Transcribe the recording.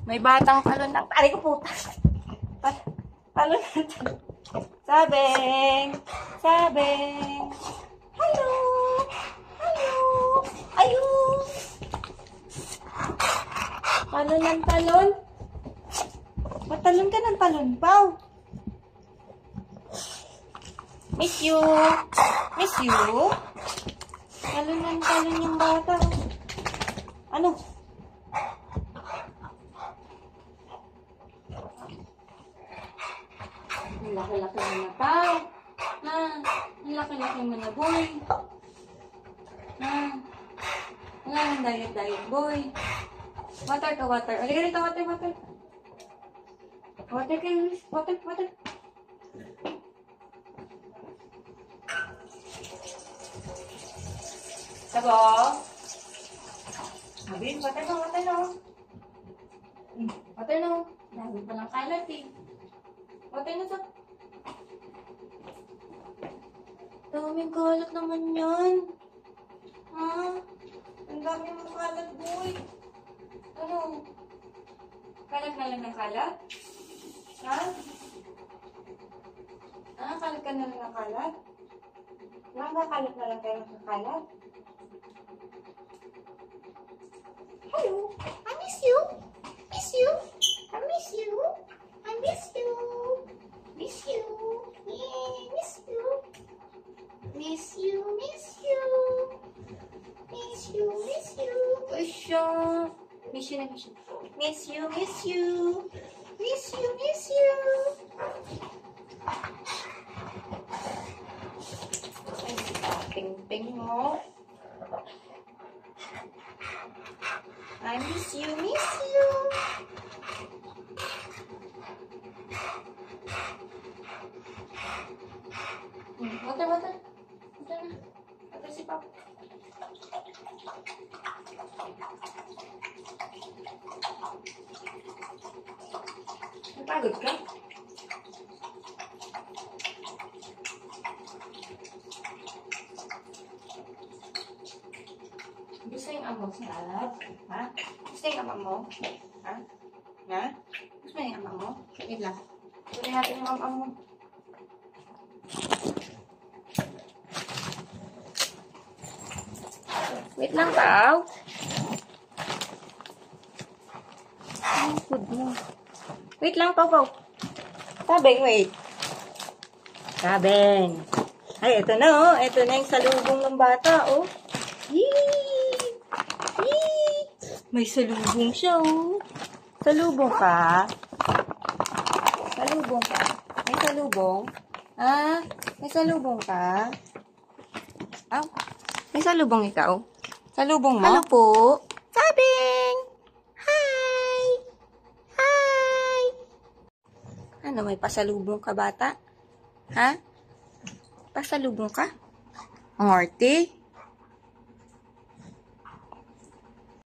May batang talon ng... Aray ko puta! Talon ng... Sabeng! Sabeng! Hello! Hello! Ayun! Talon ng talon? Matalon ka ng talon, Pao! Miss you! Miss you! Talon ng talon yung bata. Ano? Ang laki-laki mo na, Pao. Ha? Ang laki-laki mo na, boy. Ha? Wala nang diet-diet, boy. Water ka, water. Halika rito, water, water. Water kayo, water, water. Sabo? Abin, water na, water na. Water na. Dami pa ng kalat eh. Water na sa... Daming kalat naman yan. Ha? Ang dami mong kalat, boy. Ano? Kalat na lang ng kalat? Ha? Ah, kalat ka na lang ng kalat? Nakakalat na lang kayo ng kalat? Hello, I miss you. Miss you. I miss you. I miss you. Miss you. Yeah, miss you. Miss you, miss you. Miss you, miss you. Usha. Miss you na, miss you. Miss you, miss you. Miss you, miss you. Ping-ping mo. I miss you, miss you. Water, water. Water na. Water si Papa. Napagod ka? Gusto yung amo sa alab? Ha? Gusto yung ama mo? Ha? Ha? Gusto yung ama mo? Wait lang. Gusto natin yung ama mo. Wait lang, Pao. Ang food mo. Wait lang, Pao, Pao. Sabeng, wait. Sabeng. Ay, ito na, oh. Ito na yung salubong ng bata, oh. Yee! Yee! May salubong siya, oh. Salubong ka? Salubong ka? May salubong? Ah? May salubong ka? Aw. May salubong ikaw? Salubong mo? Hello po. Sabing! Hi! Hi! Ano, may pasalubong ka, bata? Ha? Pasalubong ka? Ang arte?